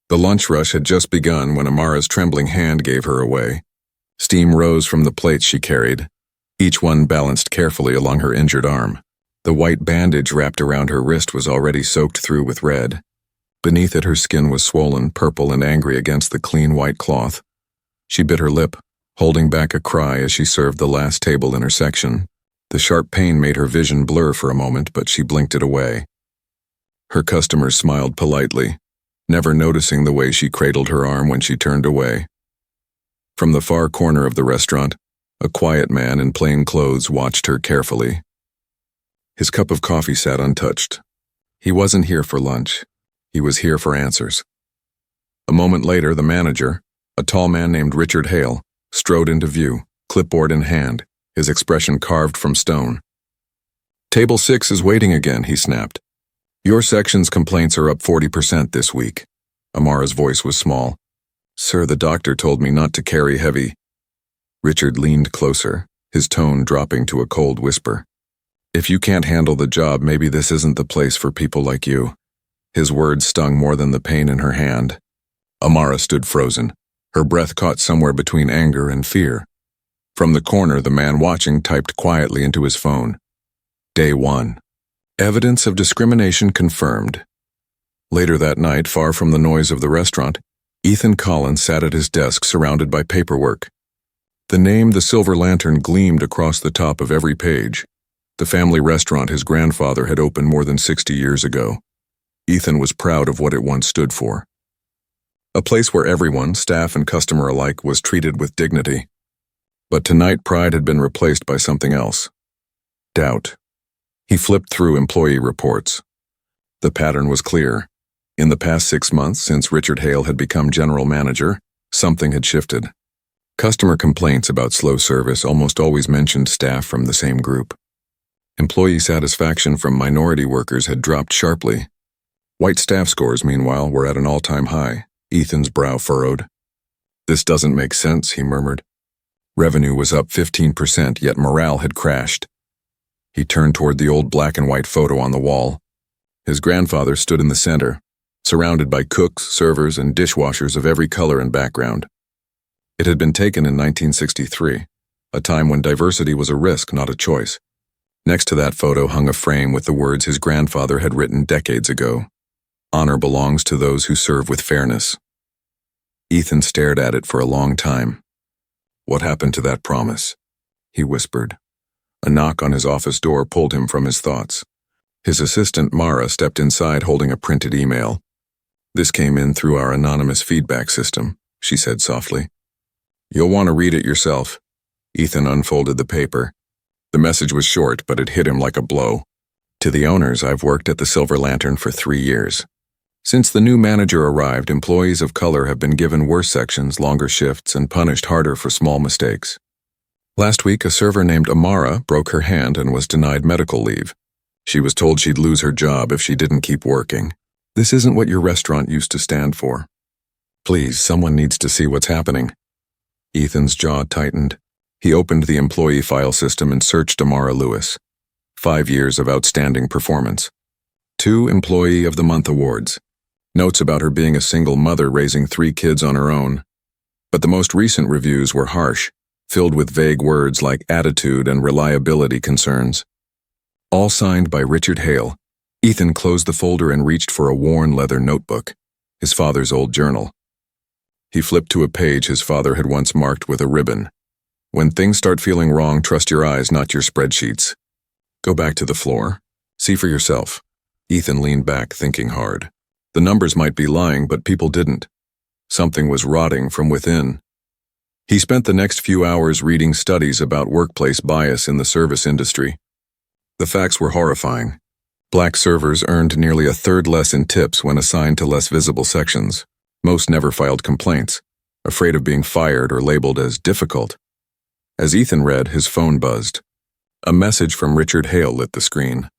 The lunch rush had just begun when Amara's trembling hand gave her away. Steam rose from the plates she carried, each one balanced carefully along her injured arm. The white bandage wrapped around her wrist was already soaked through with red. Beneath it, her skin was swollen, purple, and angry against the clean white cloth. She bit her lip, holding back a cry as she served the last table in her section. The sharp pain made her vision blur for a moment, but she blinked it away. Her customer smiled politely, never noticing the way she cradled her arm when she turned away. From the far corner of the restaurant, a quiet man in plain clothes watched her carefully. His cup of coffee sat untouched. He wasn't here for lunch. He was here for answers. A moment later, the manager, a tall man named Richard Hale, strode into view, clipboard in hand, his expression carved from stone. "Table 6 is waiting again," he snapped. "Your section's complaints are up 40% this week." Amara's voice was small. "Sir, the doctor told me not to carry heavy." Richard leaned closer, his tone dropping to a cold whisper. "If you can't handle the job, maybe this isn't the place for people like you." His words stung more than the pain in her hand. Amara stood frozen, her breath caught somewhere between anger and fear. From the corner, the man watching typed quietly into his phone. Day 1. Evidence of discrimination confirmed. Later that night, far from the noise of the restaurant, Ethan Collins sat at his desk surrounded by paperwork. The name The Silver Lantern gleamed across the top of every page. The family restaurant his grandfather had opened more than 60 years ago. Ethan was proud of what it once stood for. A place where everyone, staff and customer alike, was treated with dignity. But tonight, pride had been replaced by something else. Doubt. He flipped through employee reports. The pattern was clear. In the past 6 months, since Richard Hale had become general manager, something had shifted. Customer complaints about slow service almost always mentioned staff from the same group. Employee satisfaction from minority workers had dropped sharply. White staff scores, meanwhile, were at an all-time high. Ethan's brow furrowed. "This doesn't make sense," he murmured. Revenue was up 15%, yet morale had crashed. He turned toward the old black and white photo on the wall. His grandfather stood in the center, surrounded by cooks, servers, and dishwashers of every color and background. It had been taken in 1963, a time when diversity was a risk, not a choice. Next to that photo hung a frame with the words his grandfather had written decades ago. "Honor belongs to those who serve with fairness." Ethan stared at it for a long time. "What happened to that promise?" he whispered. A knock on his office door pulled him from his thoughts. His assistant, Mara, stepped inside holding a printed email. "This came in through our anonymous feedback system," she said softly. "You'll want to read it yourself." Ethan unfolded the paper. The message was short, but it hit him like a blow. "To the owners, I've worked at the Silver Lantern for 3 years. Since the new manager arrived, employees of color have been given worse sections, longer shifts, and punished harder for small mistakes. Last week, a server named Amara broke her hand and was denied medical leave. She was told she'd lose her job if she didn't keep working. This isn't what your restaurant used to stand for. Please, someone needs to see what's happening." Ethan's jaw tightened. He opened the employee file system and searched Amara Lewis. 5 years of outstanding performance. 2 Employee of the Month awards. Notes about her being a single mother raising 3 kids on her own. But the most recent reviews were harsh, filled with vague words like attitude and reliability concerns. All signed by Richard Hale. Ethan closed the folder and reached for a worn leather notebook, his father's old journal. He flipped to a page his father had once marked with a ribbon. "When things start feeling wrong, trust your eyes, not your spreadsheets. Go back to the floor. See for yourself." Ethan leaned back, thinking hard. The numbers might be lying, but people didn't. Something was rotting from within. He spent the next few hours reading studies about workplace bias in the service industry. The facts were horrifying. Black servers earned nearly a third less in tips when assigned to less visible sections. Most never filed complaints, afraid of being fired or labeled as difficult. As Ethan read, his phone buzzed. A message from Richard Hale lit the screen.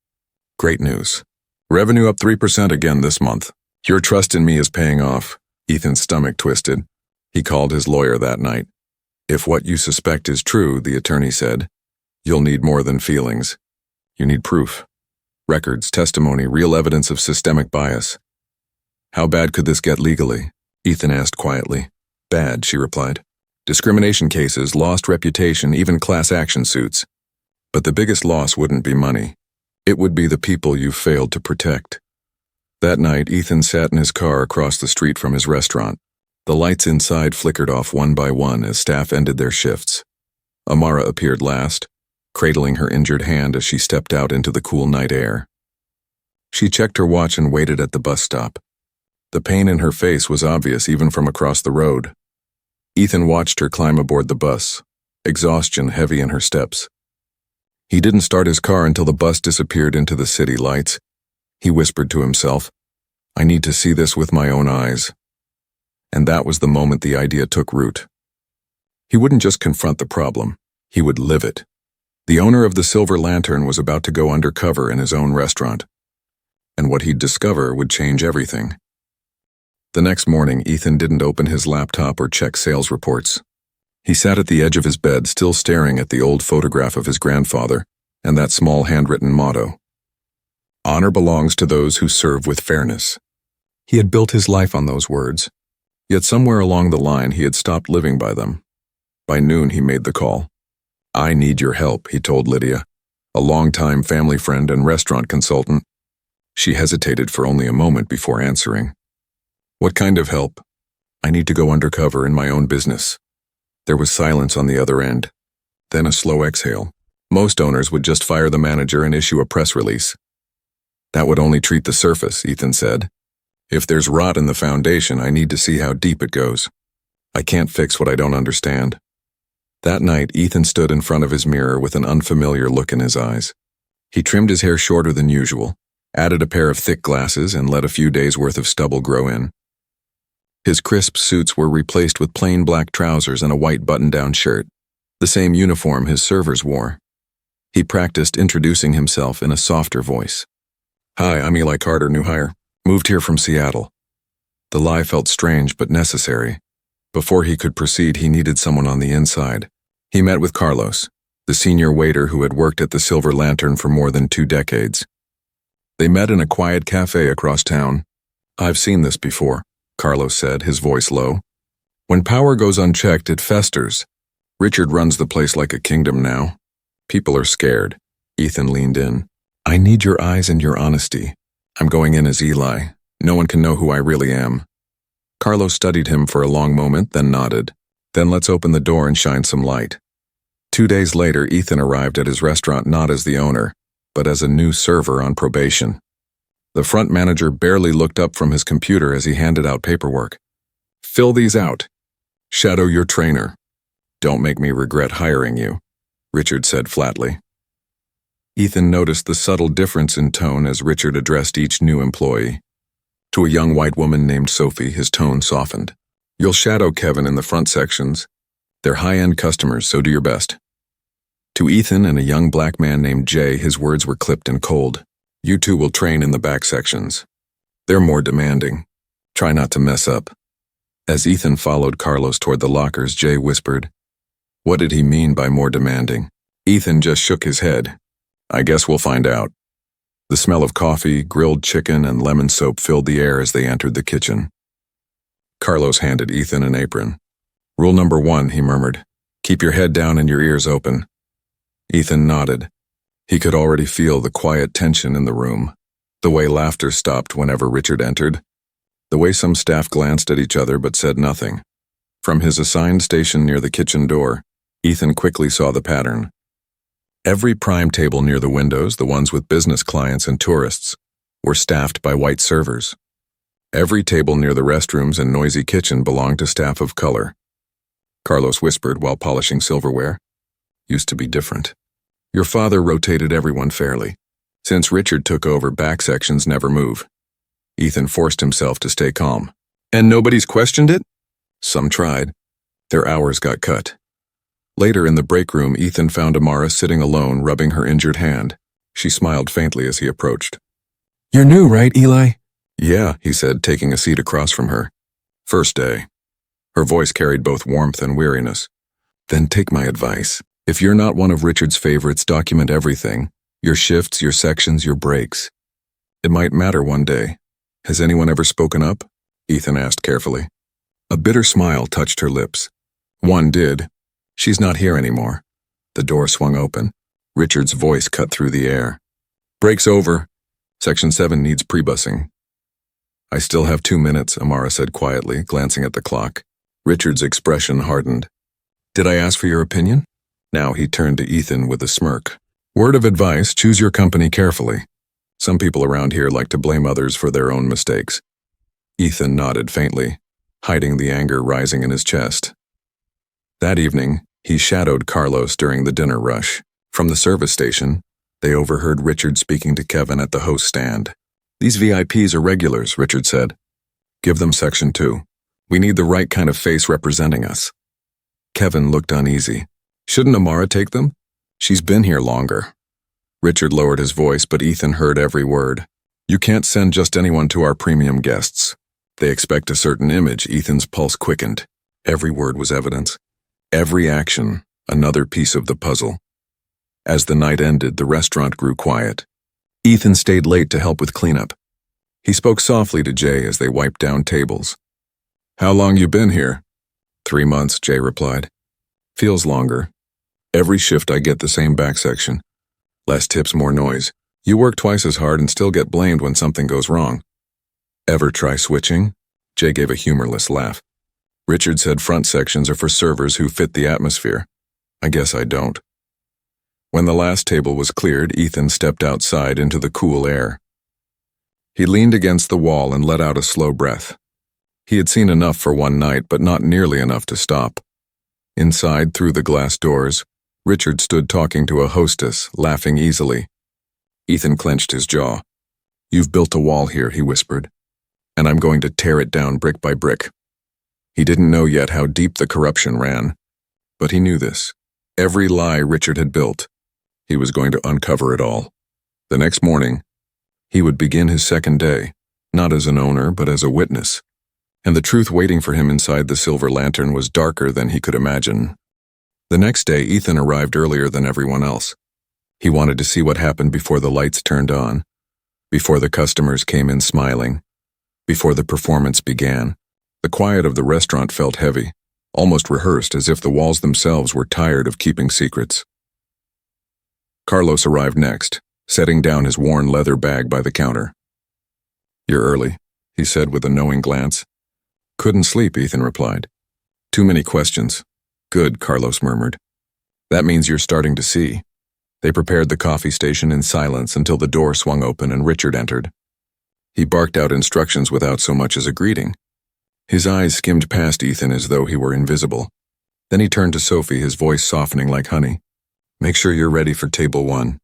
"Great news. Revenue up 3% again this month. Your trust in me is paying off." Ethan's stomach twisted. He called his lawyer that night. "If what you suspect is true," the attorney said, "you'll need more than feelings. You need proof. Records, testimony, real evidence of systemic bias." How bad could this get legally? Ethan asked quietly. Bad, she replied. Discrimination cases, lost reputation, even class action suits. But the biggest loss wouldn't be money. It would be the people you failed to protect. That night, Ethan sat in his car across the street from his restaurant. The lights inside flickered off one by one as staff ended their shifts. Amara appeared last, cradling her injured hand as she stepped out into the cool night air. She checked her watch and waited at the bus stop. The pain in her face was obvious even from across the road. Ethan watched her climb aboard the bus, exhaustion heavy in her steps. He didn't start his car until the bus disappeared into the city lights. He whispered to himself, I need to see this with my own eyes. And that was the moment the idea took root. He wouldn't just confront the problem, he would live it. The owner of the Silver Lantern was about to go undercover in his own restaurant. And what he'd discover would change everything. The next morning, Ethan didn't open his laptop or check sales reports. He sat at the edge of his bed, still staring at the old photograph of his grandfather and that small handwritten motto. Honor belongs to those who serve with fairness. He had built his life on those words, yet somewhere along the line he had stopped living by them. By noon, he made the call. I need your help, he told Lydia, a longtime family friend and restaurant consultant. She hesitated for only a moment before answering. What kind of help? I need to go undercover in my own business. There was silence on the other end, then a slow exhale. Most owners would just fire the manager and issue a press release. That would only treat the surface, Ethan said. If there's rot in the foundation, I need to see how deep it goes. I can't fix what I don't understand. That night, Ethan stood in front of his mirror with an unfamiliar look in his eyes. He trimmed his hair shorter than usual, added a pair of thick glasses, and let a few days' worth of stubble grow in. His crisp suits were replaced with plain black trousers and a white button-down shirt, the same uniform his servers wore. He practiced introducing himself in a softer voice. Hi, I'm Eli Carter, new hire. Moved here from Seattle. The lie felt strange but necessary. Before he could proceed, he needed someone on the inside. He met with Carlos, the senior waiter who had worked at the Silver Lantern for more than 2 decades. They met in a quiet cafe across town. I've seen this before, Carlos said, his voice low. When power goes unchecked, it festers. Richard runs the place like a kingdom now. People are scared. Ethan leaned in. I need your eyes and your honesty. I'm going in as Eli. No one can know who I really am. Carlos studied him for a long moment, then nodded. Then let's open the door and shine some light. 2 days later, Ethan arrived at his restaurant not as the owner, but as a new server on probation. The front manager barely looked up from his computer as he handed out paperwork. Fill these out. Shadow your trainer. Don't make me regret hiring you, Richard said flatly. Ethan noticed the subtle difference in tone as Richard addressed each new employee. To a young white woman named Sophie, his tone softened. You'll shadow Kevin in the front sections. They're high-end customers, so do your best. To Ethan and a young black man named Jay, his words were clipped and cold. You two will train in the back sections. They're more demanding. Try not to mess up. As Ethan followed Carlos toward the lockers, Jay whispered, What did he mean by more demanding? Ethan just shook his head. I guess we'll find out. The smell of coffee, grilled chicken, and lemon soap filled the air as they entered the kitchen. Carlos handed Ethan an apron. Rule number 1, he murmured. Keep your head down and your ears open. Ethan nodded. He could already feel the quiet tension in the room, the way laughter stopped whenever Richard entered, the way some staff glanced at each other but said nothing. From his assigned station near the kitchen door, Ethan quickly saw the pattern. Every prime table near the windows, the ones with business clients and tourists, were staffed by white servers. Every table near the restrooms and noisy kitchen belonged to staff of color. Carlos whispered while polishing silverware. Used to be different. Your father rotated everyone fairly. Since Richard took over, back sections never move. Ethan forced himself to stay calm. And nobody's questioned it? Some tried. Their hours got cut. Later in the break room, Ethan found Amara sitting alone, rubbing her injured hand. She smiled faintly as he approached. You're new, right, Eli? Yeah, he said, taking a seat across from her. First day. Her voice carried both warmth and weariness. Then take my advice. If you're not one of Richard's favorites, document everything. Your shifts, your sections, your breaks. It might matter one day. Has anyone ever spoken up? Ethan asked carefully. A bitter smile touched her lips. One did. She's not here anymore. The door swung open. Richard's voice cut through the air. Break's over. Section 7 needs pre-busing. I still have 2 minutes, Amara said quietly, glancing at the clock. Richard's expression hardened. Did I ask for your opinion? Now he turned to Ethan with a smirk. Word of advice, choose your company carefully. Some people around here like to blame others for their own mistakes. Ethan nodded faintly, hiding the anger rising in his chest. That evening, he shadowed Carlos during the dinner rush. From the service station, they overheard Richard speaking to Kevin at the host stand. These VIPs are regulars, Richard said. Give them Section 2. We need the right kind of face representing us. Kevin looked uneasy. Shouldn't Amara take them? She's been here longer. Richard lowered his voice, but Ethan heard every word. You can't send just anyone to our premium guests. They expect a certain image. Ethan's pulse quickened. Every word was evidence. Every action, another piece of the puzzle. As the night ended, the restaurant grew quiet. Ethan stayed late to help with cleanup. He spoke softly to Jay as they wiped down tables. How long you been here? 3 months, Jay replied. Feels longer. Every shift I get the same back section. Less tips, more noise. You work twice as hard and still get blamed when something goes wrong. Ever try switching? Jay gave a humorless laugh. Richard said front sections are for servers who fit the atmosphere. I guess I don't. When the last table was cleared, Ethan stepped outside into the cool air. He leaned against the wall and let out a slow breath. He had seen enough for one night, but not nearly enough to stop. Inside, through the glass doors, Richard stood talking to a hostess, laughing easily. Ethan clenched his jaw. You've built a wall here, he whispered, and I'm going to tear it down brick by brick. He didn't know yet how deep the corruption ran, but he knew this. Every lie Richard had built, he was going to uncover it all. The next morning, he would begin his second day, not as an owner, but as a witness. And the truth waiting for him inside the silver lantern was darker than he could imagine. The next day, Ethan arrived earlier than everyone else. He wanted to see what happened before the lights turned on, before the customers came in smiling, before the performance began. The quiet of the restaurant felt heavy, almost rehearsed, as if the walls themselves were tired of keeping secrets. Carlos arrived next, setting down his worn leather bag by the counter. You're early, he said with a knowing glance. Couldn't sleep, Ethan replied. Too many questions. Good, Carlos murmured. That means you're starting to see. They prepared the coffee station in silence until the door swung open and Richard entered. He barked out instructions without so much as a greeting. His eyes skimmed past Ethan as though he were invisible. Then he turned to Sophie, his voice softening like honey. Make sure you're ready for table 1.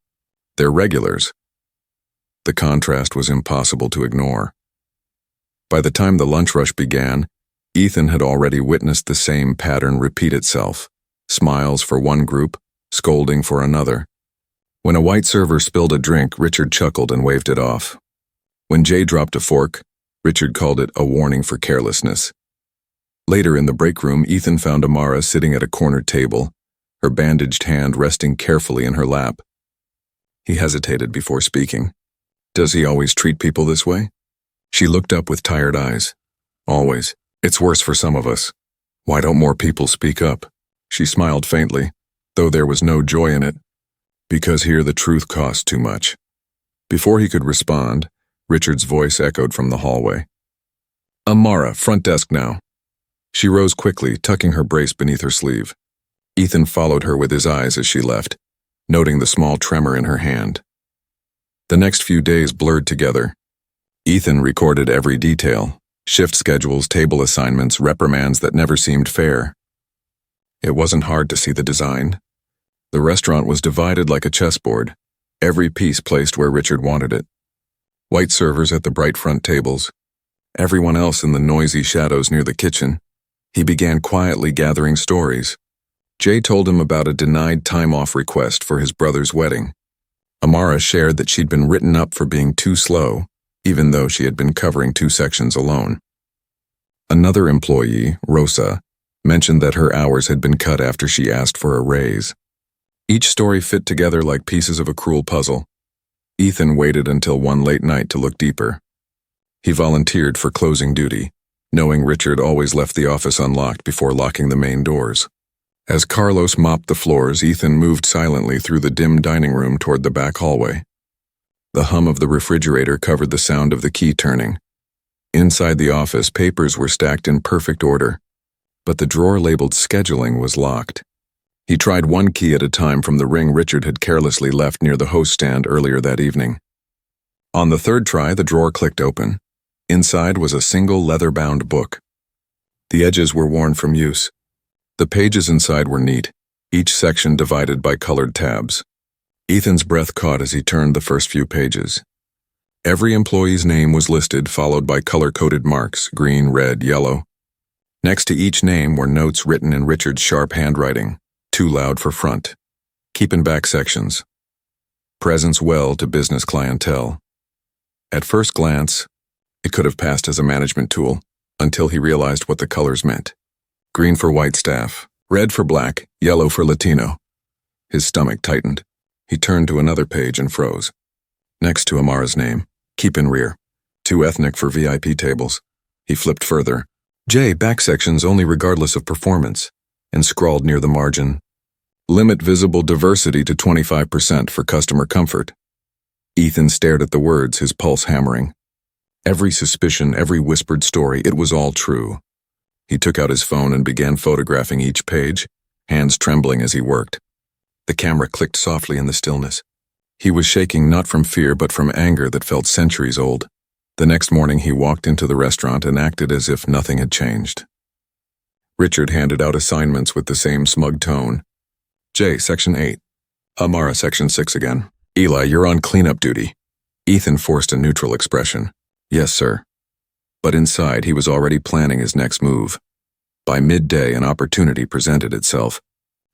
They're regulars. The contrast was impossible to ignore. By the time the lunch rush began, Ethan had already witnessed the same pattern repeat itself. Smiles for one group, scolding for another. When a white server spilled a drink, Richard chuckled and waved it off. When Jay dropped a fork, Richard called it a warning for carelessness. Later in the break room, Ethan found Amara sitting at a corner table, her bandaged hand resting carefully in her lap. He hesitated before speaking. Does he always treat people this way? She looked up with tired eyes. Always. It's worse for some of us. Why don't more people speak up? She smiled faintly, though there was no joy in it. Because here the truth costs too much. Before he could respond, Richard's voice echoed from the hallway. Amara, front desk now. She rose quickly, tucking her brace beneath her sleeve. Ethan followed her with his eyes as she left, noting the small tremor in her hand. The next few days blurred together. Ethan recorded every detail, shift schedules, table assignments, reprimands that never seemed fair. It wasn't hard to see the design. The restaurant was divided like a chessboard, every piece placed where Richard wanted it. White servers at the bright front tables, everyone else in the noisy shadows near the kitchen. He began quietly gathering stories. Jay told him about a denied time-off request for his brother's wedding. Amara shared that she'd been written up for being too slow, even though she had been covering 2 sections alone. Another employee, Rosa, mentioned that her hours had been cut after she asked for a raise. Each story fit together like pieces of a cruel puzzle. Ethan waited until one late night to look deeper. He volunteered for closing duty, knowing Richard always left the office unlocked before locking the main doors. As Carlos mopped the floors, Ethan moved silently through the dim dining room toward the back hallway. The hum of the refrigerator covered the sound of the key turning. Inside the office, papers were stacked in perfect order, but the drawer labeled scheduling was locked. He tried one key at a time from the ring Richard had carelessly left near the host stand earlier that evening. On the third try, the drawer clicked open. Inside was a single leather-bound book. The edges were worn from use. The pages inside were neat, each section divided by colored tabs. Ethan's breath caught as he turned the first few pages. Every employee's name was listed, followed by color-coded marks, green, red, yellow. Next to each name were notes written in Richard's sharp handwriting, too loud for front. Keep in back sections. Presents well to business clientele. At first glance, it could have passed as a management tool, until he realized what the colors meant. Green for white staff, red for black, yellow for Latino. His stomach tightened. He turned to another page and froze. Next to Amara's name, keep in rear. Too ethnic for VIP tables. He flipped further. J, back sections only regardless of performance, and scrawled near the margin. Limit visible diversity to 25% for customer comfort. Ethan stared at the words, his pulse hammering. Every suspicion, every whispered story, it was all true. He took out his phone and began photographing each page, hands trembling as he worked. The camera clicked softly in the stillness. He was shaking not from fear but from anger that felt centuries old. The next morning he walked into the restaurant and acted as if nothing had changed. Richard handed out assignments with the same smug tone. J, Section 8. Amara, Section 6 again. Eli, you're on cleanup duty. Ethan forced a neutral expression. Yes, sir. But inside, he was already planning his next move. By midday, an opportunity presented itself.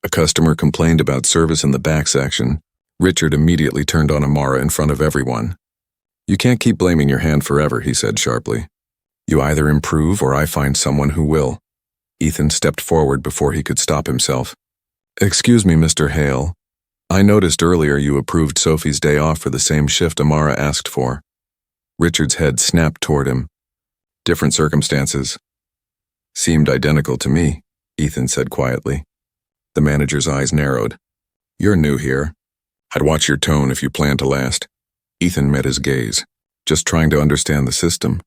A customer complained about service in the back section. Richard immediately turned on Amara in front of everyone. You can't keep blaming your hand forever, he said sharply. You either improve or I find someone who will. Ethan stepped forward before he could stop himself. Excuse me, Mr. Hale. I noticed earlier you approved Sophie's day off for the same shift Amara asked for. Richard's head snapped toward him. Different circumstances. Seemed identical to me, Ethan said quietly. The manager's eyes narrowed. You're new here. I'd watch your tone if you plan to last. Ethan met his gaze. Just trying to understand the system.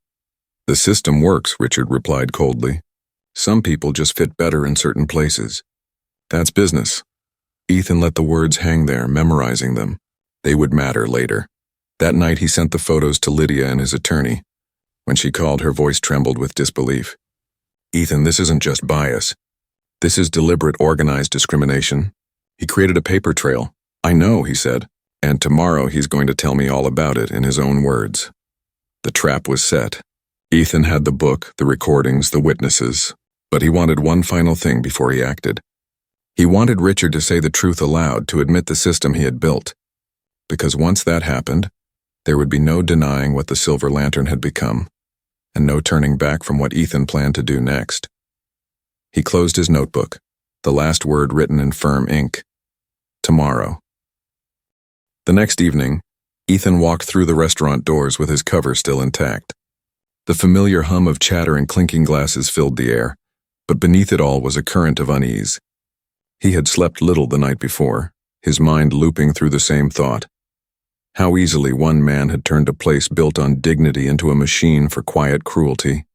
The system works, Richard replied coldly. Some people just fit better in certain places. That's business. Ethan let the words hang there, memorizing them. They would matter later. That night he sent the photos to Lydia and his attorney. When she called, her voice trembled with disbelief. Ethan, this isn't just bias. This is deliberate, organized discrimination. He created a paper trail. I know, he said, and tomorrow he's going to tell me all about it in his own words. The trap was set. Ethan had the book, the recordings, the witnesses, but he wanted one final thing before he acted. He wanted Richard to say the truth aloud, to admit the system he had built. Because once that happened, there would be no denying what the Silver Lantern had become, and no turning back from what Ethan planned to do next. He closed his notebook, the last word written in firm ink. Tomorrow. The next evening, Ethan walked through the restaurant doors with his cover still intact. The familiar hum of chatter and clinking glasses filled the air, but beneath it all was a current of unease. He had slept little the night before, his mind looping through the same thought. How easily one man had turned a place built on dignity into a machine for quiet cruelty.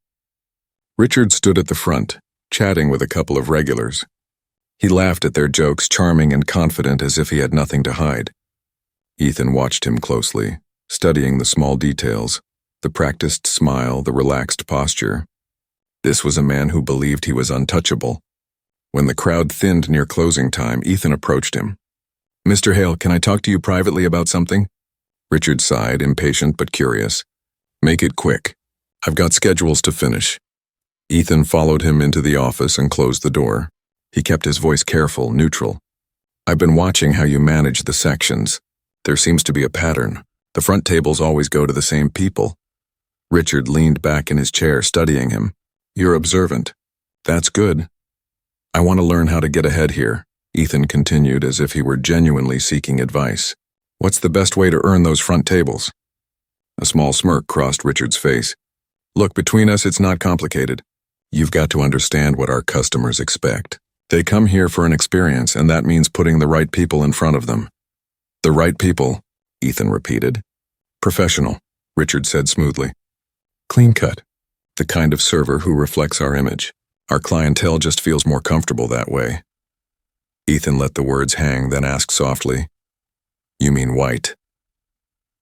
Richard stood at the front, chatting with a couple of regulars. He laughed at their jokes, charming and confident as if he had nothing to hide. Ethan watched him closely, studying the small details, the practiced smile, the relaxed posture. This was a man who believed he was untouchable. When the crowd thinned near closing time, Ethan approached him. Mr. Hale, can I talk to you privately about something? Richard sighed, impatient but curious. Make it quick. I've got schedules to finish. Ethan followed him into the office and closed the door. He kept his voice careful, neutral. I've been watching how you manage the sections. There seems to be a pattern. The front tables always go to the same people. Richard leaned back in his chair, studying him. You're observant. That's good. I want to learn how to get ahead here, Ethan continued as if he were genuinely seeking advice. What's the best way to earn those front tables? A small smirk crossed Richard's face. Look, between us, it's not complicated. You've got to understand what our customers expect. They come here for an experience, and that means putting the right people in front of them. The right people, Ethan repeated. Professional, Richard said smoothly. Clean cut. The kind of server who reflects our image. Our clientele just feels more comfortable that way. Ethan let the words hang, then asked softly, You mean white?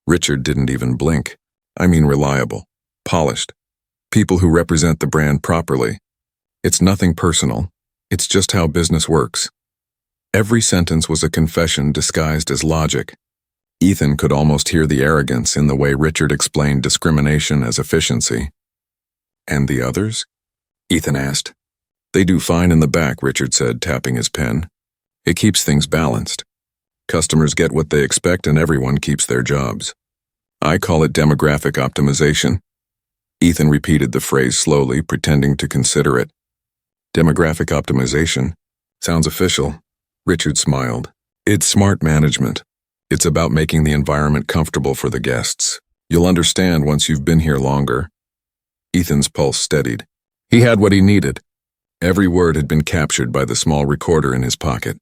Richard didn't even blink. I mean reliable, polished. People who represent the brand properly. It's nothing personal. It's just how business works. Every sentence was a confession disguised as logic. Ethan could almost hear the arrogance in the way Richard explained discrimination as efficiency. And the others? Ethan asked. They do fine in the back, Richard said, tapping his pen. It keeps things balanced. Customers get what they expect and everyone keeps their jobs. I call it demographic optimization. Ethan repeated the phrase slowly, pretending to consider it. Demographic optimization? Sounds official. Richard smiled. It's smart management. It's about making the environment comfortable for the guests. You'll understand once you've been here longer. Ethan's pulse steadied. He had what he needed. Every word had been captured by the small recorder in his pocket.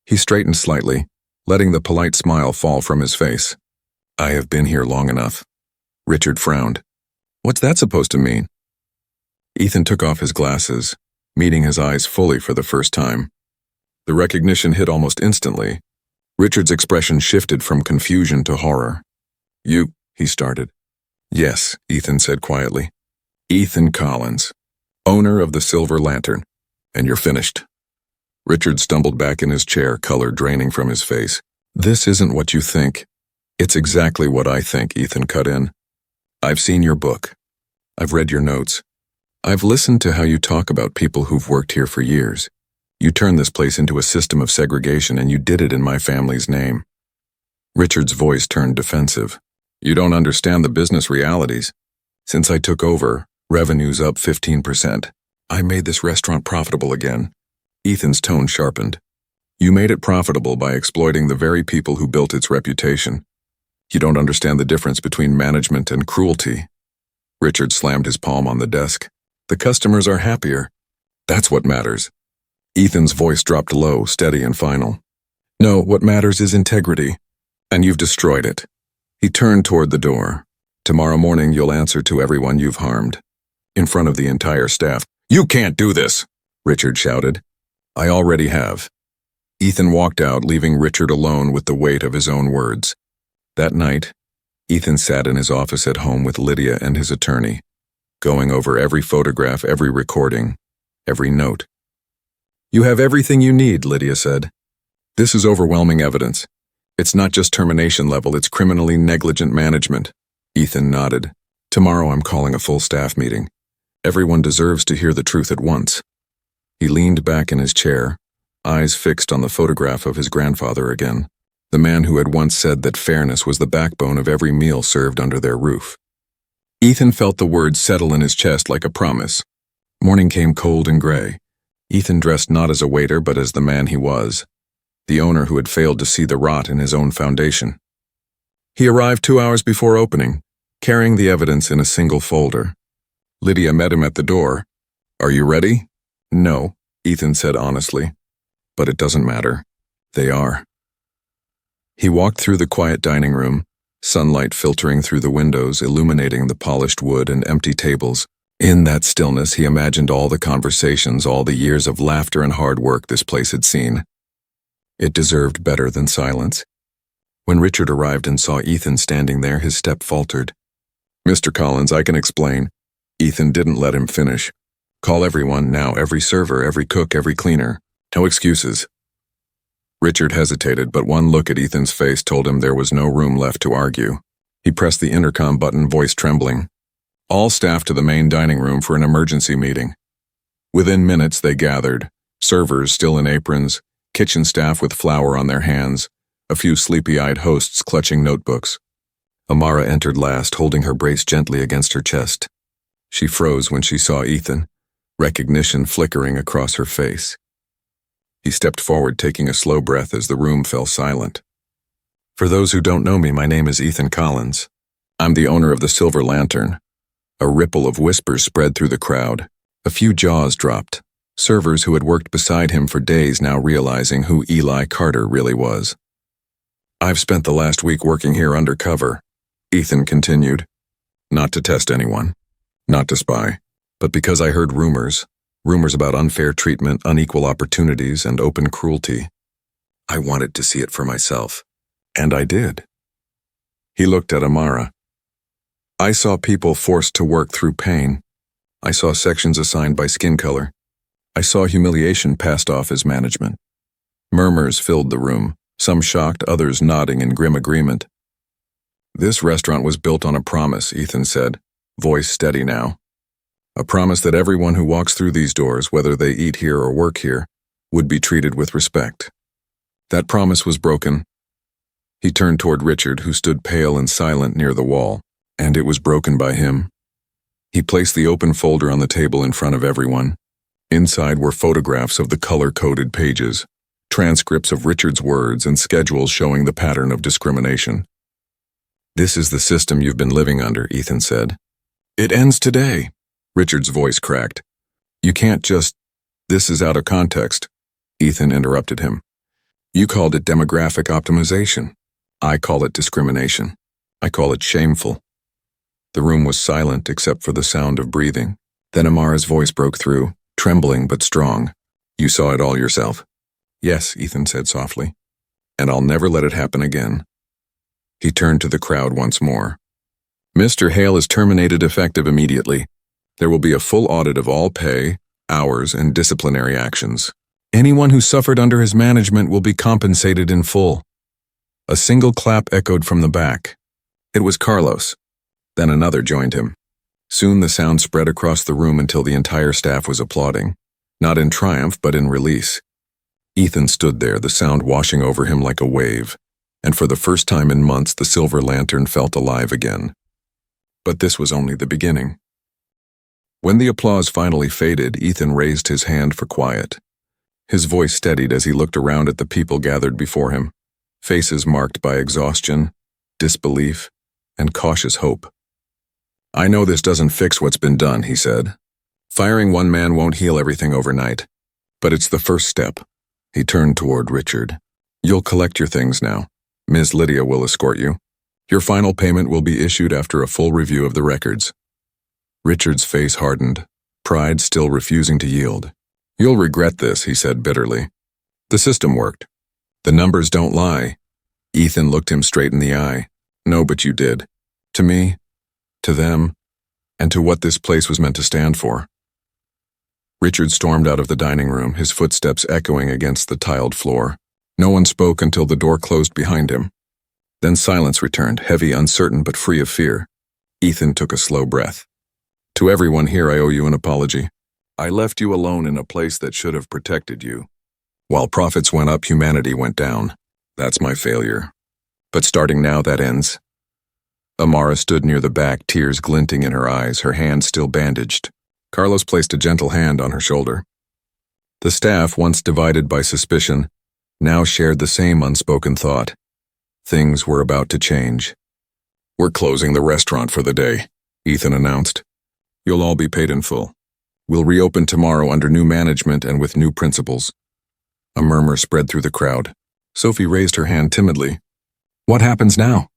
He straightened slightly, letting the polite smile fall from his face. I have been here long enough. Richard frowned. What's that supposed to mean? Ethan took off his glasses, meeting his eyes fully for the first time. The recognition hit almost instantly. Richard's expression shifted from confusion to horror. He started. Yes, Ethan said quietly. Ethan Collins, owner of the Silver Lantern, and you're finished. Richard stumbled back in his chair, color draining from his face. This isn't what you think. It's exactly what I think, Ethan cut in. I've seen your book. I've read your notes. I've listened to how you talk about people who've worked here for years. You turned this place into a system of segregation, and you did it in my family's name. Richard's voice turned defensive. You don't understand the business realities. Since I took over, revenue's up 15%. I made this restaurant profitable again. Ethan's tone sharpened. You made it profitable by exploiting the very people who built its reputation. You don't understand the difference between management and cruelty. Richard slammed his palm on the desk. The customers are happier. That's what matters. Ethan's voice dropped low, steady and final. No, what matters is integrity. And you've destroyed it. He turned toward the door. Tomorrow morning you'll answer to everyone you've harmed. In front of the entire staff. You can't do this, Richard shouted. I already have. Ethan walked out, leaving Richard alone with the weight of his own words. That night, Ethan sat in his office at home with Lydia and his attorney, going over every photograph, every recording, every note. You have everything you need, Lydia said. This is overwhelming evidence. It's not just termination level, it's criminally negligent management. Ethan nodded. Tomorrow I'm calling a full staff meeting. Everyone deserves to hear the truth at once. He leaned back in his chair, eyes fixed on the photograph of his grandfather again, the man who had once said that fairness was the backbone of every meal served under their roof. Ethan felt the words settle in his chest like a promise. Morning came cold and gray. Ethan dressed not as a waiter but as the man he was, the owner who had failed to see the rot in his own foundation. He arrived 2 hours before opening, carrying the evidence in a single folder. Lydia met him at the door. Are you ready? No, Ethan said honestly. But it doesn't matter. They are. He walked through the quiet dining room, sunlight filtering through the windows, illuminating the polished wood and empty tables. In that stillness, he imagined all the conversations, all the years of laughter and hard work this place had seen. It deserved better than silence. When Richard arrived and saw Ethan standing there, his step faltered. Mr. Collins, I can explain. Ethan didn't let him finish. Call everyone now, every server, every cook, every cleaner. No excuses. Richard hesitated, but one look at Ethan's face told him there was no room left to argue. He pressed the intercom button, voice trembling. All staff to the main dining room for an emergency meeting. Within minutes they gathered, servers still in aprons, kitchen staff with flour on their hands, a few sleepy-eyed hosts clutching notebooks. Amara entered last, holding her brace gently against her chest. She froze when she saw Ethan, recognition flickering across her face. He stepped forward, taking a slow breath as the room fell silent. For those who don't know me, my name is Ethan Collins. I'm the owner of the Silver Lantern. A ripple of whispers spread through the crowd. A few jaws dropped. Servers who had worked beside him for days now realizing who Eli Carter really was. "I've spent the last week working here undercover," Ethan continued. "Not to test anyone, not to spy, but because I heard rumors about unfair treatment, unequal opportunities, and open cruelty. I wanted to see it for myself, and I did." He looked at Amara. "I saw people forced to work through pain. I saw sections assigned by skin color. I saw humiliation passed off as management." Murmurs filled the room, some shocked, others nodding in grim agreement. "This restaurant was built on a promise," Ethan said, voice steady now. "A promise that everyone who walks through these doors, whether they eat here or work here, would be treated with respect. That promise was broken." He turned toward Richard, who stood pale and silent near the wall, and it was broken by him. He placed the open folder on the table in front of everyone. Inside were photographs of the color-coded pages, transcripts of Richard's words, and schedules showing the pattern of discrimination. "This is the system you've been living under," Ethan said. "It ends today." Richard's voice cracked. "You can't just— This is out of context," Ethan interrupted him. "You called it demographic optimization. I call it discrimination. I call it shameful." The room was silent except for the sound of breathing. Then Amara's voice broke through, trembling but strong. "You saw it all yourself?" "Yes," Ethan said softly. "And I'll never let it happen again." He turned to the crowd once more. "Mr. Hale is terminated effective immediately. There will be a full audit of all pay, hours, and disciplinary actions. Anyone who suffered under his management will be compensated in full." A single clap echoed from the back. It was Carlos. Then another joined him. Soon the sound spread across the room until the entire staff was applauding, not in triumph but in release. Ethan stood there, the sound washing over him like a wave, and for the first time in months the silver lantern felt alive again. But this was only the beginning. When the applause finally faded, Ethan raised his hand for quiet. His voice steadied as he looked around at the people gathered before him, faces marked by exhaustion, disbelief, and cautious hope. "I know this doesn't fix what's been done," he said. "Firing one man won't heal everything overnight, but it's the first step." He turned toward Richard. "You'll collect your things now. Ms. Lydia will escort you. Your final payment will be issued after a full review of the records." Richard's face hardened, pride still refusing to yield. "You'll regret this," he said bitterly. "The system worked. The numbers don't lie." Ethan looked him straight in the eye. "No, but you did. To me, to them, and to what this place was meant to stand for." Richard stormed out of the dining room, his footsteps echoing against the tiled floor. No one spoke until the door closed behind him. Then silence returned, heavy, uncertain, but free of fear. Ethan took a slow breath. "To everyone here, I owe you an apology. I left you alone in a place that should have protected you. While profits went up, humanity went down. That's my failure. But starting now, that ends." Amara stood near the back, tears glinting in her eyes, her hand still bandaged. Carlos placed a gentle hand on her shoulder. The staff, once divided by suspicion, now shared the same unspoken thought. Things were about to change. "We're closing the restaurant for the day," Ethan announced. "You'll all be paid in full. We'll reopen tomorrow under new management and with new principles." A murmur spread through the crowd. Sophie raised her hand timidly. "What happens now?"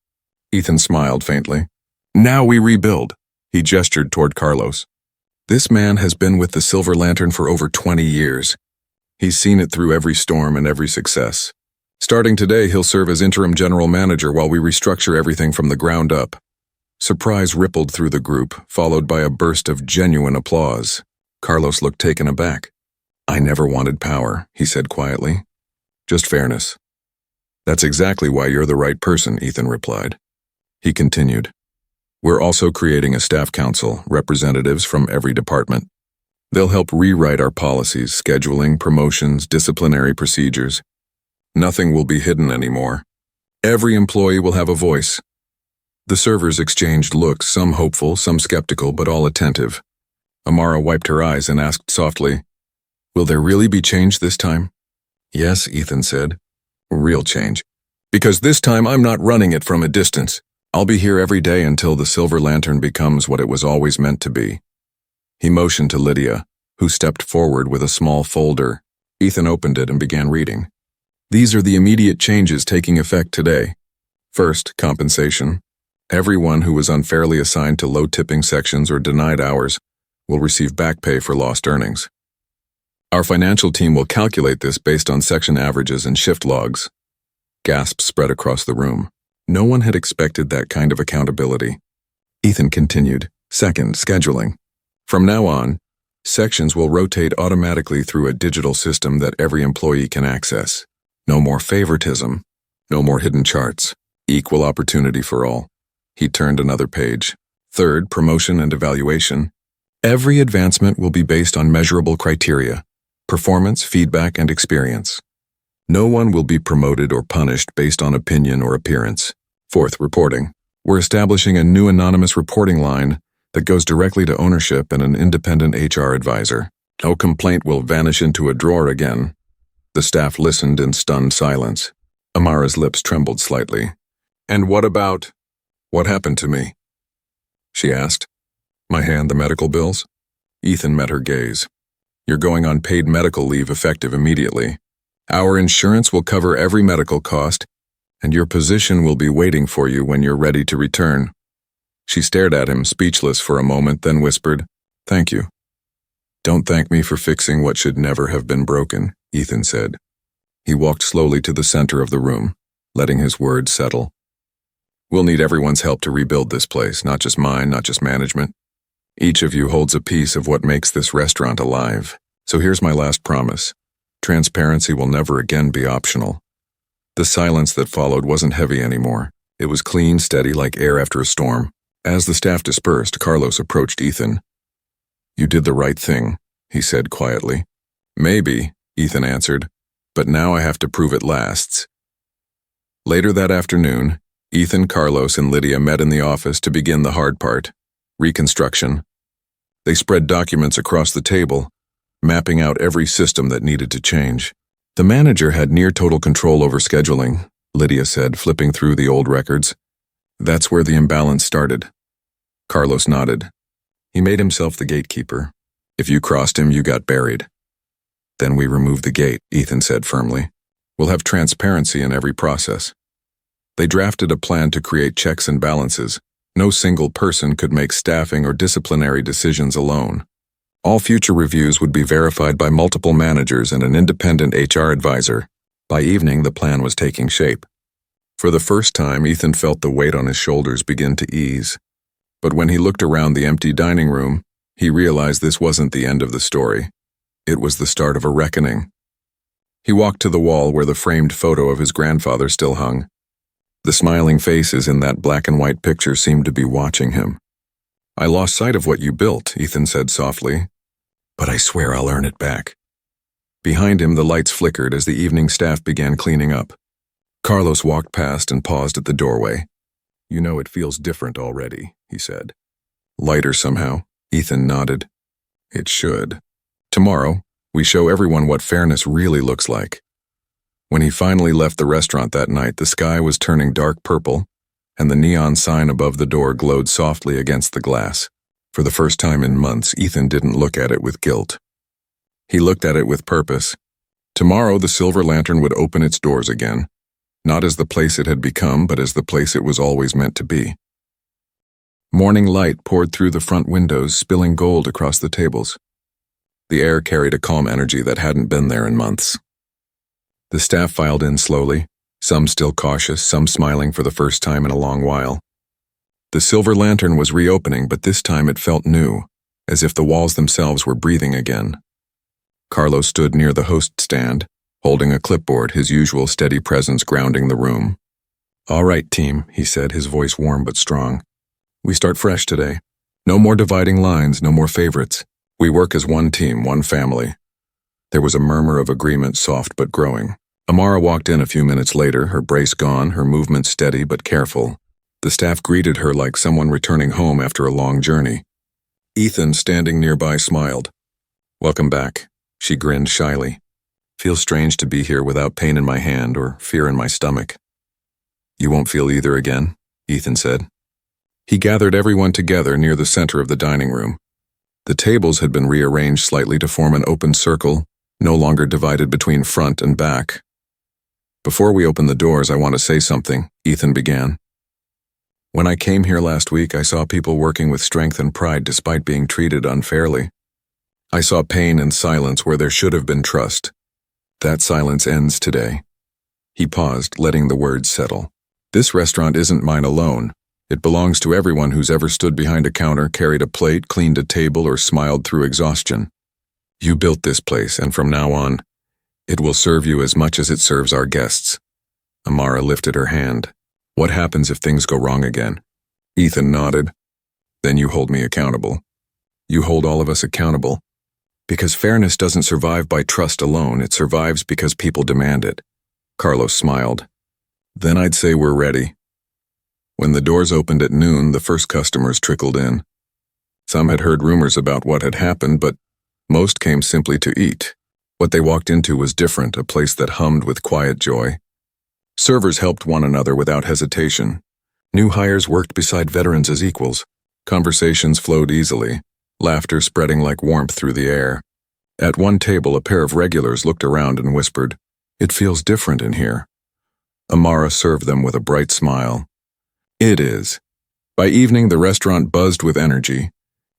Ethan smiled faintly. "Now we rebuild." He gestured toward Carlos. "This man has been with the Silver Lantern for over 20 years. He's seen it through every storm and every success. Starting today, he'll serve as interim general manager while we restructure everything from the ground up." Surprise rippled through the group, followed by a burst of genuine applause. Carlos looked taken aback. "I never wanted power," he said quietly. "Just fairness." "That's exactly why you're the right person," Ethan replied. He continued. "We're also creating a staff council, representatives from every department. They'll help rewrite our policies, scheduling, promotions, disciplinary procedures. Nothing will be hidden anymore. Every employee will have a voice." The servers exchanged looks, some hopeful, some skeptical, but all attentive. Amara wiped her eyes and asked softly, "Will there really be change this time?" "Yes," Ethan said. "Real change. Because this time I'm not running it from a distance. I'll be here every day until the Silver Lantern becomes what it was always meant to be." He motioned to Lydia. who stepped forward with a small folder. Ethan opened it and began reading. These are the immediate changes taking effect today. First, compensation. Everyone who was unfairly assigned to low-tipping sections or denied hours will receive back pay for lost earnings. Our financial team will calculate this based on section averages and shift logs. Gasps spread across the room. No one had expected that kind of accountability. Ethan continued. Second, scheduling. From now on, sections will rotate automatically through a digital system that every employee can access. No more favoritism. No more hidden charts. Equal opportunity for all. He turned another page. Third, promotion and evaluation. Every advancement will be based on measurable criteria: performance, feedback, and experience. No one will be promoted or punished based on opinion or appearance. Fourth, reporting. We're establishing a new anonymous reporting line that goes directly to ownership and an independent HR advisor. No complaint will vanish into a drawer again. The staff listened in stunned silence. Amara's lips trembled slightly. And what happened to me? She asked. My hand, the medical bills? Ethan met her gaze. You're going on paid medical leave effective immediately. Our insurance will cover every medical cost, and your position will be waiting for you when you're ready to return. She stared at him, speechless for a moment, then whispered, Thank you. Don't thank me for fixing what should never have been broken, Ethan said. He walked slowly to the center of the room, letting his words settle. We'll need everyone's help to rebuild this place, not just mine, not just management. Each of you holds a piece of what makes this restaurant alive. So here's my last promise. Transparency will never again be optional. The silence that followed wasn't heavy anymore. It was clean, steady, like air after a storm. As the staff dispersed, Carlos approached Ethan. You did the right thing, he said quietly. Maybe, Ethan answered, but now I have to prove it lasts. Later that afternoon, Ethan, Carlos, and Lydia met in the office to begin the hard part, reconstruction. They spread documents across the table, mapping out every system that needed to change. The manager had near total control over scheduling, Lydia said, flipping through the old records. That's where the imbalance started. Carlos nodded. He made himself the gatekeeper. If you crossed him, you got buried. Then we removed the gate, Ethan said firmly. We'll have transparency in every process. They drafted a plan to create checks and balances. No single person could make staffing or disciplinary decisions alone. All future reviews would be verified by multiple managers and an independent HR advisor. By evening, the plan was taking shape. For the first time, Ethan felt the weight on his shoulders begin to ease. But when he looked around the empty dining room, he realized this wasn't the end of the story. It was the start of a reckoning. He walked to the wall where the framed photo of his grandfather still hung. The smiling faces in that black and white picture seemed to be watching him. I lost sight of what you built, Ethan said softly, but I swear I'll earn it back. Behind him, the lights flickered as the evening staff began cleaning up. Carlos walked past and paused at the doorway. You know it feels different already, he said. Lighter somehow, Ethan nodded. It should. Tomorrow, we show everyone what fairness really looks like. When he finally left the restaurant that night, the sky was turning dark purple, and the neon sign above the door glowed softly against the glass. For the first time in months, Ethan didn't look at it with guilt. He looked at it with purpose. Tomorrow, the Silver Lantern would open its doors again, not as the place it had become, but as the place it was always meant to be. Morning light poured through the front windows, spilling gold across the tables. The air carried a calm energy that hadn't been there in months. The staff filed in slowly, some still cautious, some smiling for the first time in a long while. The Silver Lantern was reopening, but this time it felt new, as if the walls themselves were breathing again. Carlos stood near the host stand, holding a clipboard, his usual steady presence grounding the room. All right, team, he said, his voice warm but strong. We start fresh today. No more dividing lines, no more favorites. We work as one team, one family. There was a murmur of agreement, soft but growing. Amara walked in a few minutes later, her brace gone, her movement steady but careful. The staff greeted her like someone returning home after a long journey. Ethan, standing nearby, smiled. Welcome back, she grinned shyly. Feels strange to be here without pain in my hand or fear in my stomach. You won't feel either again, Ethan said. He gathered everyone together near the center of the dining room. The tables had been rearranged slightly to form an open circle, no longer divided between front and back. "Before we open the doors, I want to say something," Ethan began. "When I came here last week, I saw people working with strength and pride despite being treated unfairly. I saw pain and silence where there should have been trust. That silence ends today." He paused, letting the words settle. "This restaurant isn't mine alone. It belongs to everyone who's ever stood behind a counter, carried a plate, cleaned a table, or smiled through exhaustion. You built this place, and from now on, it will serve you as much as it serves our guests." Amara lifted her hand. "What happens if things go wrong again?" Ethan nodded. "Then you hold me accountable. You hold all of us accountable. Because fairness doesn't survive by trust alone, it survives because people demand it." Carlos smiled. "Then I'd say we're ready." When the doors opened at noon, the first customers trickled in. Some had heard rumors about what had happened, but most came simply to eat. What they walked into was different, a place that hummed with quiet joy. Servers helped one another without hesitation. New hires worked beside veterans as equals. Conversations flowed easily, laughter spreading like warmth through the air. At one table, a pair of regulars looked around and whispered, "It feels different in here." Amara served them with a bright smile. "It is." By evening, the restaurant buzzed with energy.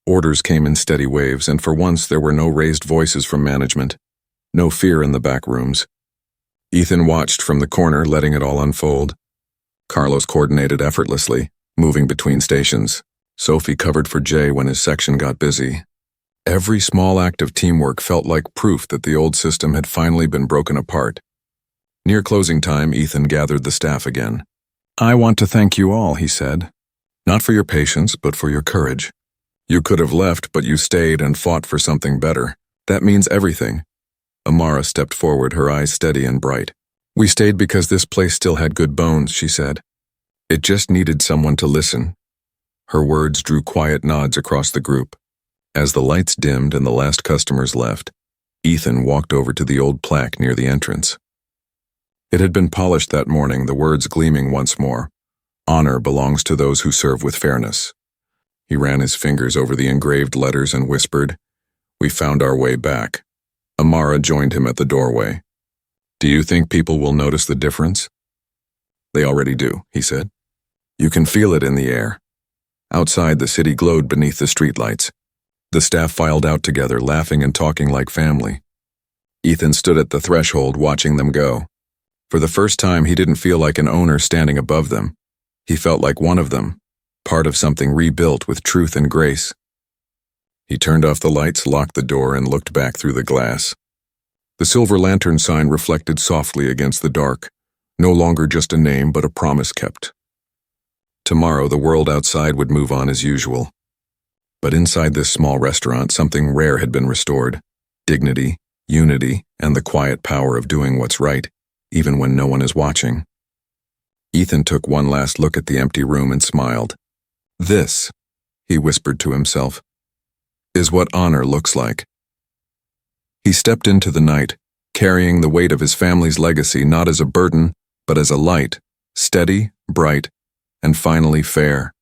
Orders came in steady waves, and for once there were no raised voices from management. No fear in the back rooms. Ethan watched from the corner, letting it all unfold. Carlos coordinated effortlessly, moving between stations. Sophie covered for Jay when his section got busy. Every small act of teamwork felt like proof that the old system had finally been broken apart. Near closing time, Ethan gathered the staff again. "I want to thank you all," he said. "Not for your patience, but for your courage. You could have left, but you stayed and fought for something better. That means everything." Amara stepped forward, her eyes steady and bright. "We stayed because this place still had good bones," she said. "It just needed someone to listen." Her words drew quiet nods across the group. As the lights dimmed and the last customers left, Ethan walked over to the old plaque near the entrance. It had been polished that morning, the words gleaming once more. "Honor belongs to those who serve with fairness." He ran his fingers over the engraved letters and whispered, "We found our way back." Amara joined him at the doorway. "Do you think people will notice the difference?" "They already do," he said. "You can feel it in the air." Outside, the city glowed beneath the streetlights. The staff filed out together, laughing and talking like family. Ethan stood at the threshold, watching them go. For the first time, he didn't feel like an owner standing above them. He felt like one of them, part of something rebuilt with truth and grace. He turned off the lights, locked the door, and looked back through the glass. The silver lantern sign reflected softly against the dark, no longer just a name but a promise kept. Tomorrow, the world outside would move on as usual. But inside this small restaurant, something rare had been restored: dignity, unity, and the quiet power of doing what's right, even when no one is watching. Ethan took one last look at the empty room and smiled. "This," he whispered to himself, "is what honor looks like." He stepped into the night, carrying the weight of his family's legacy not as a burden, but as a light, steady, bright, and finally fair.